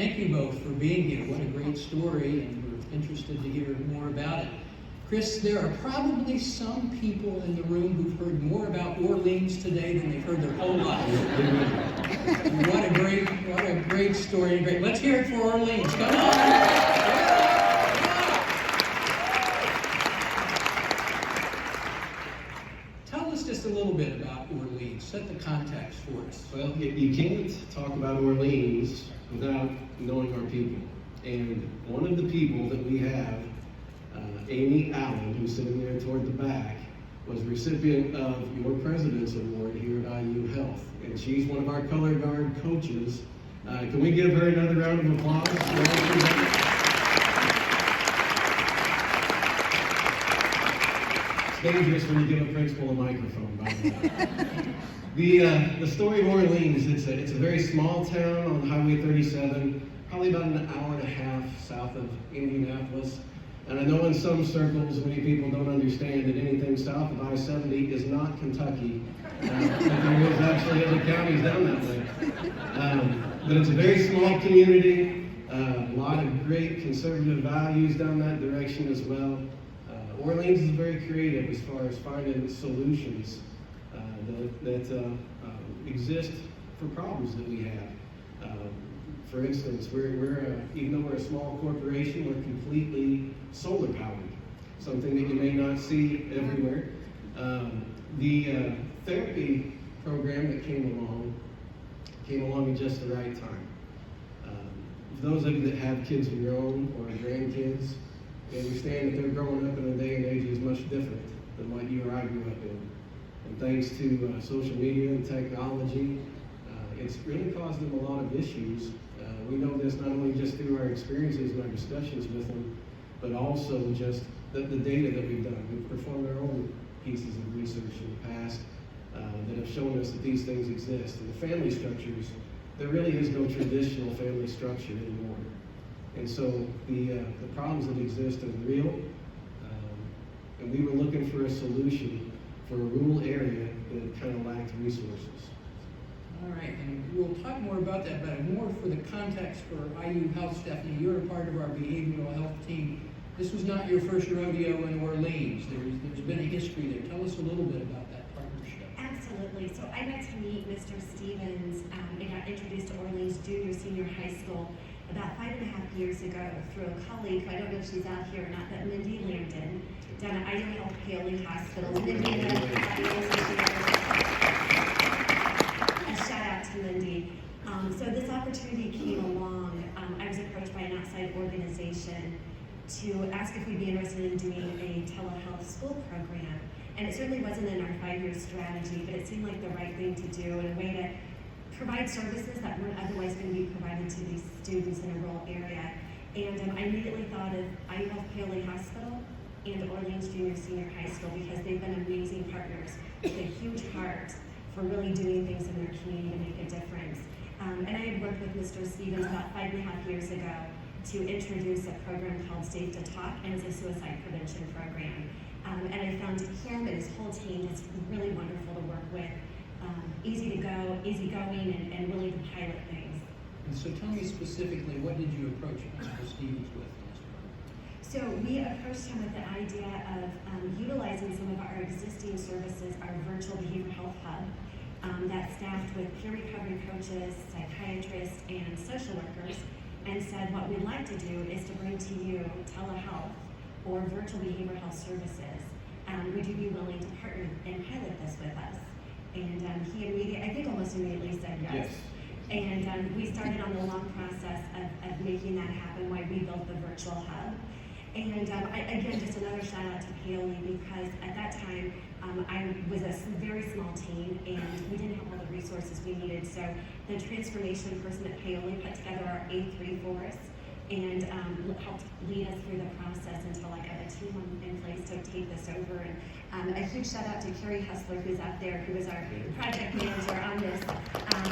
Thank you both for being here. What a great story, and we're interested to hear more about it. Chris, there are probably some people in the room who've heard more about Orleans today than they've heard their whole life. What a great story. Let's hear it for Orleans. Come on. Tell us just a little bit about Orleans. Set the context for us. Well, you can't talk about Orleans without knowing our people. And one of the people that we have, Amy Allen, who's sitting there toward the back, was recipient of your President's Award here at IU Health. And she's one of our color guard coaches. Can we give her another round of applause? It's dangerous when you give a principal a microphone, by the way. The story of Orleans, it's a very small town on Highway 37, probably about an hour and a half south of Indianapolis. And I know in some circles, many people don't understand that anything south of I-70 is not Kentucky. There is actually other counties down that way. But it's a very small community, a lot of great conservative values down that direction as well. Orleans is very creative as far as finding solutions that exist for problems that we have. For instance, we're even though we're a small corporation, we're completely solar powered, something that you may not see everywhere. The therapy program that came along at just the right time. For those of you that have kids of your own or grandkids, you understand that they're growing up in a day and age that's much different than what you or I grew up in. And thanks to social media and technology, it's really caused them a lot of issues. We know this not only just through our experiences and our discussions with them, but also just the data that we've done. We've performed our own pieces of research in the past that have shown us that these things exist. And the family structures, there really is no traditional family structure anymore. And so the problems that exist are real, and we were looking for a solution for a rural area that kind of lacked resources. All right, and we'll talk more about that, but more for the context for IU Health, Stephanie. You're a part of our behavioral health team. This was not your first rodeo in Orleans. There's been a history there. Tell us a little bit about that partnership. Absolutely. So I got to meet Mr. Stevens and got introduced to Orleans Junior Senior High School about 5.5 years ago through a colleague, who I don't know if she's out here or not, but Mindy Lambden, down at IU Health Paoli Hospital. Mindy, a shout out to Mindy. So this opportunity came along. I was approached by an outside organization to ask if we'd be interested in doing a telehealth school program. And it certainly wasn't in our 5-year strategy, but it seemed like the right thing to do and a way to provide services that weren't otherwise going to be provided to these students in a rural area. And I immediately thought of IU Health Paoli Hospital and Orleans Junior Senior High School because they've been amazing partners with a huge heart for really doing things in their community to make a difference. And I had worked with Mr. Stevens about 5.5 years ago to introduce a program called Safe to Talk, and it's a suicide prevention program. And I found him and his whole team just really wonderful to work with. Easy to go, easygoing, and really to pilot things. And so tell me specifically, what did you approach Mr. Stevens with? So we approached him with the idea of utilizing some of our existing services, our virtual behavioral health hub, that's staffed with peer recovery coaches, psychiatrists, and social workers, and said what we'd like to do is to bring to you telehealth or virtual behavioral health services. Would you be willing to partner and pilot this with us? And he immediately, I think almost immediately said yes. And we started on the long process of making that happen, why we built the virtual hub. And again, just another shout out to Paoli, because at that time, I was a very small team and we didn't have all the resources we needed. So the transformation person at Paoli put together our A3 for us and helped lead us through the process until I got a team in place to take this over. And a huge shout out to Carrie Hustler, who's out there, who was our project manager on this,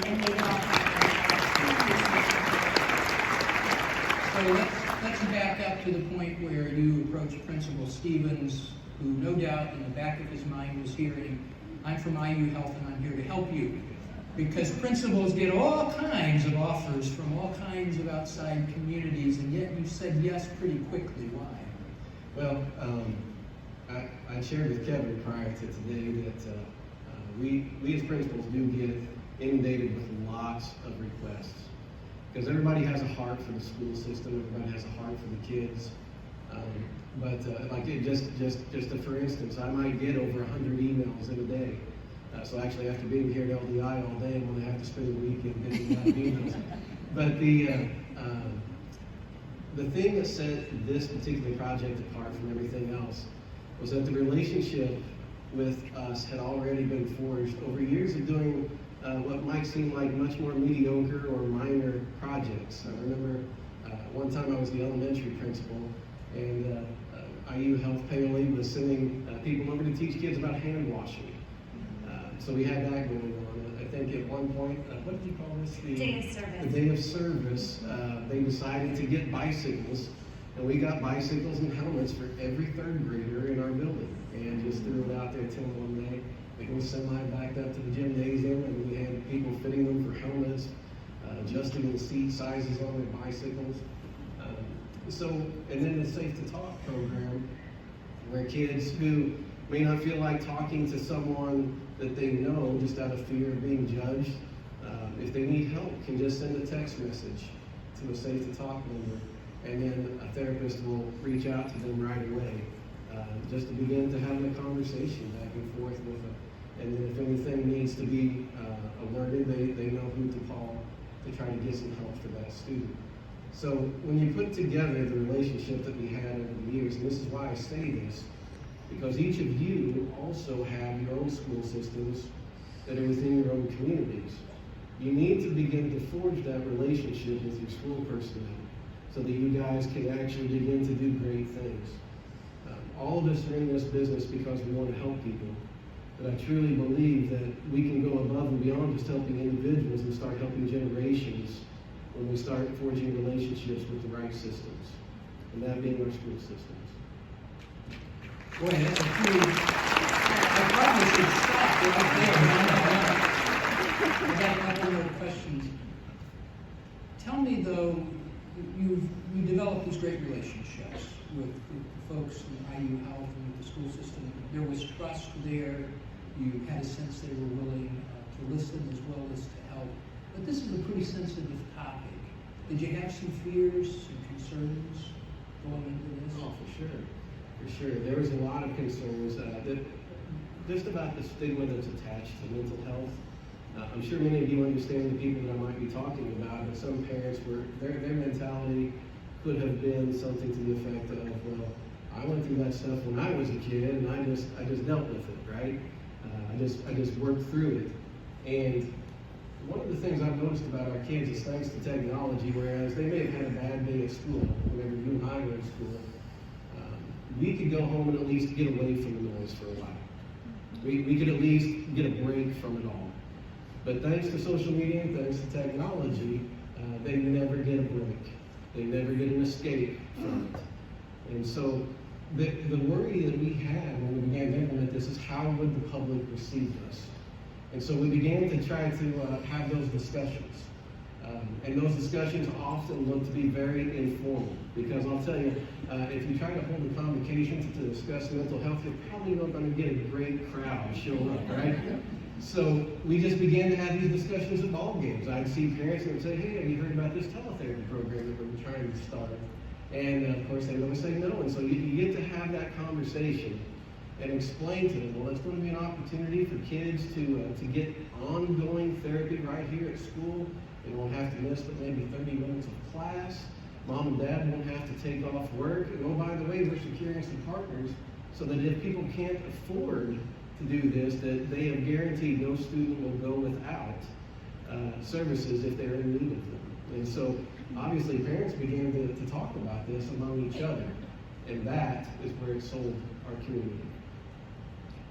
and made it all happen. So let's back up to the point where you approached Principal Stevens, who no doubt in the back of his mind was hearing, I'm from IU Health and I'm here to help you. because principals get all kinds of offers from all kinds of outside communities, and yet you said yes pretty quickly. Why? Well, I shared with Kevin prior to today that we as principals do get inundated with lots of requests, because everybody has a heart for the school system, everybody has a heart for the kids. For instance, I might get over 100 emails in a day. So actually, after being here at LDI all day, I'm going to have to spend the weekend getting a lot of emails. But the thing that set this particular project apart from everything else was that the relationship with us had already been forged over years of doing what might seem like much more mediocre or minor projects. I remember one time I was the elementary principal, and IU Health Paoli was sending people over to teach kids about hand washing. So we had that going on. I think at one point, what did you call this? Day of service. The day of service, they decided to get bicycles, and we got bicycles and helmets for every third grader in our building, and just threw it out there till one day. It was semi-backed up to the gymnasium, and we had people fitting them for helmets, adjusting the seat sizes on their bicycles. And then the Safe to Talk program, where kids who may not feel like talking to someone that they know just out of fear of being judged, if they need help, can just send a text message to a Safe to Talk number, and then a therapist will reach out to them right away, just to begin to have a conversation back and forth with them. And then if anything needs to be alerted, they know who to call to try to get some help for that student. So when you put together the relationship that we had over the years, and this is why I say this, because each of you also have your own school systems that are within your own communities. You need to begin to forge that relationship with your school personnel so that you guys can actually begin to do great things. All of us are in this business because we want to help people, but I truly believe that we can go above and beyond just helping individuals and start helping generations when we start forging relationships with the right systems, and that being our school systems. Boy, that's a pretty, I probably should stop right there. I got a couple more questions. Tell me though, you developed these great relationships with the folks in IU Health and with the school system. There was trust there. You had a sense they were willing to listen as well as to help. But this is a pretty sensitive topic. Did you have some fears, some concerns going into this? Oh, for sure. For sure. There was a lot of concerns just about the stigma that's attached to mental health. I'm sure many of you understand the people that I might be talking about, but some parents were, their mentality could have been something to the effect of, well, I went through that stuff when I was a kid, and I just dealt with it, right? I just worked through it. And one of the things I've noticed about our kids is thanks to technology, whereas they may have had a bad day at school, whenever you and I were in school, we could go home and at least get away from the noise for a while. We could at least get a break from it all. But thanks to social media and thanks to technology, they never get a break. They never get an escape from it. And so the worry that we had when we began to implement this is how would the public receive us? And so we began to try to have those discussions. And those discussions often look to be very informal, because I'll tell you, if you try to hold a convocation to discuss mental health, you're probably not going to get a great crowd show up, right? So we just began to have these discussions at ball games. I'd see parents and would say, hey, have you heard about this teletherapy program that we're trying to start? And of course, they would always say no. And so you get to have that conversation and explain to them, well, it's going to be an opportunity for kids to get ongoing therapy right here at school. They won't have to miss but maybe 30 minutes of class. Mom and dad won't have to take off work. And oh, by the way, we're securing some partners so that if people can't afford to do this, that they have guaranteed no student will go without services if they're in need of them. And so obviously parents began to talk about this among each other, and that is where it sold our community.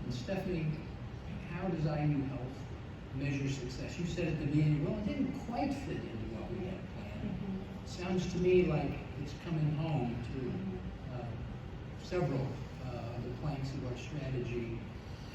And Stephanie, how does IU Health measure success? You said at the beginning, well, it didn't quite fit into what we had planned. Sounds to me like it's coming home to several of the planks of our strategy.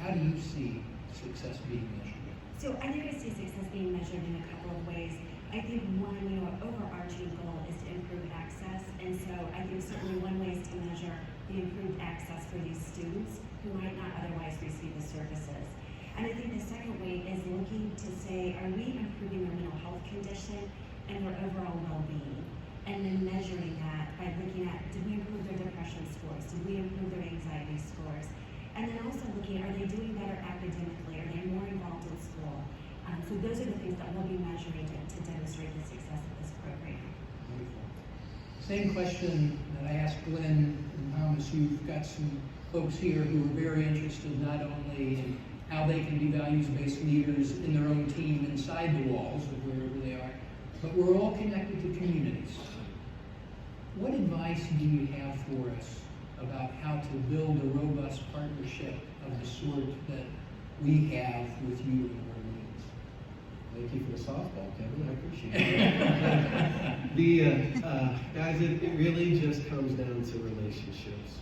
How do you see success being measured? So I think I see success being measured in a couple of ways. I think one, overarching goal is to improve access, and so I think certainly one way is to measure the improved access for these students who might not otherwise receive the services. And I think the second way is looking to say, are we improving their mental health condition and their overall well-being? And then measuring that by looking at, did we improve their depression scores? Did we improve their anxiety scores? And then also looking, are they doing better academically? Are they more involved in school? So those are the things that we'll be measuring to demonstrate the success of this program. Wonderful. Same question that I asked Glenn and Thomas. You've got some folks here who are very interested not only in how they can be values-based leaders in their own team inside the walls of wherever they are, but we're all connected to communities. What advice do you have for us about how to build a robust partnership of the sort that we have with you in Orleans? Thank you for the softball, Kevin. I appreciate it. Guys, it really just comes down to relationships.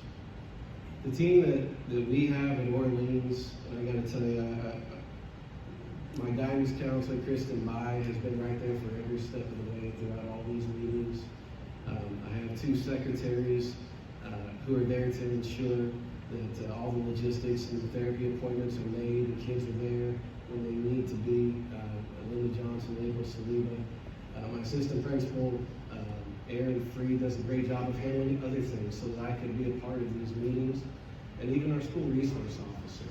The team that we have in Orleans, and I got to tell you, my guidance counselor, Kristen Mai, has been right there for every step of the way throughout all these meetings. I have 2 secretaries who are there to ensure that all the logistics and the therapy appointments are made, the kids are there when they need to be. Linda Johnson, April Saliba. My assistant principal, Aaron Freed, does a great job of handling other things so that I could be a part of these meetings. And even our school resource officer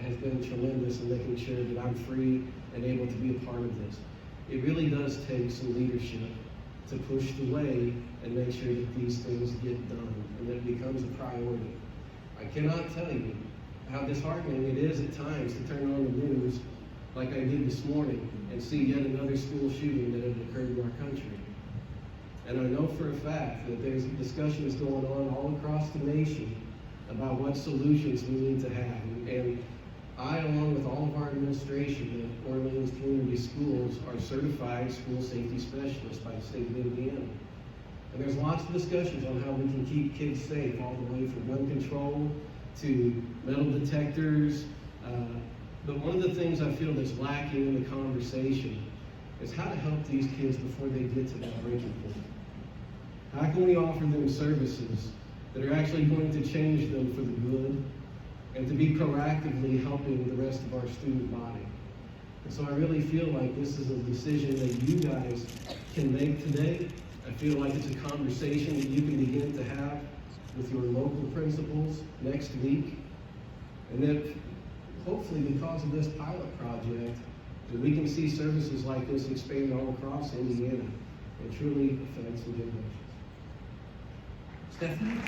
has been tremendous in making sure that I'm free and able to be a part of this. It really does take some leadership to push the way and make sure that these things get done and that it becomes a priority. I cannot tell you how disheartening it is at times to turn on the news like I did this morning and see yet another school shooting that had occurred in our country. And I know for a fact that there's discussions going on all across the nation about what solutions we need to have. And I, along with all of our administration at Orleans Community Schools, are certified school safety specialists by the state of Indiana. And there's lots of discussions on how we can keep kids safe, all the way from gun control to metal detectors. But one of the things I feel that's lacking in the conversation is how to help these kids before they get to that breaking point. How can we offer them services that are actually going to change them for the good and to be proactively helping the rest of our student body? And so I really feel like this is a decision that you guys can make today. I feel like it's a conversation that you can begin to have with your local principals next week. And that hopefully, because of this pilot project, that we can see services like this expand all across Indiana and truly affect some generations. Stephanie?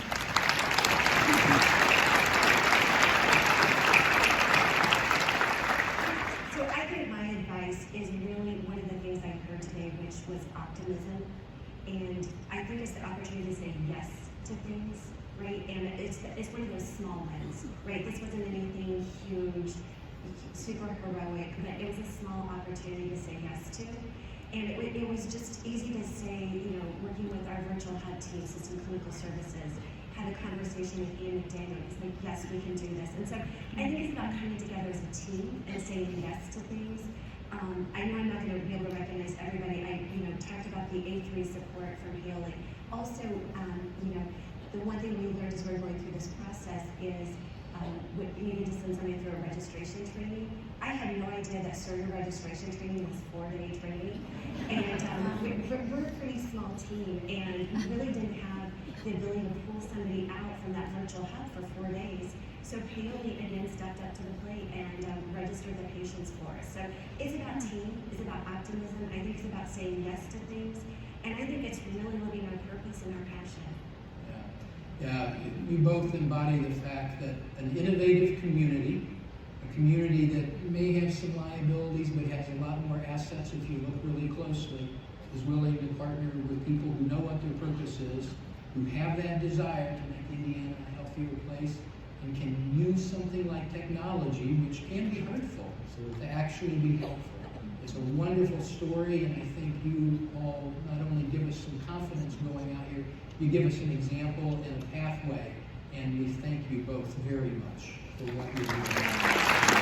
So I think my advice is really one of the things I heard today, which was optimism. And I think it's the opportunity to say yes to things, right? And it's one of those small wins, right? This wasn't anything huge, super heroic, but it was a small opportunity to say yes to. And it was just easy to say, working with our virtual hub team, System Clinical Services, had a conversation with Ian McDaniel. He's like, yes, we can do this. And so I think it's about coming together as a team and saying yes to things. I know I'm not going to be able to recognize everybody. I talked about the A3 support from Haley. Also, the one thing we learned as we were going through this process is we needed to send somebody through a registration training. I had no idea that certain registration training was 4-day training. And we're a pretty small team, and we really didn't have the ability to pull somebody out from that virtual hub for 4 days. So Haley again stepped up to the plate and registered the patients for us. So it's about team, it's about optimism. I think it's about saying yes to things. And I think it's really living our purpose and our passion. Yeah, you both embody the fact that an innovative community, a community that may have some liabilities but has a lot more assets if you look really closely, is willing to partner with people who know what their purpose is, who have that desire to make Indiana a healthier place, and can use something like technology, which can be hurtful, to actually be helpful. It's a wonderful story, and I think you all not only give us some confidence going out here, you give us an example and a pathway, and we thank you both very much for what you're doing.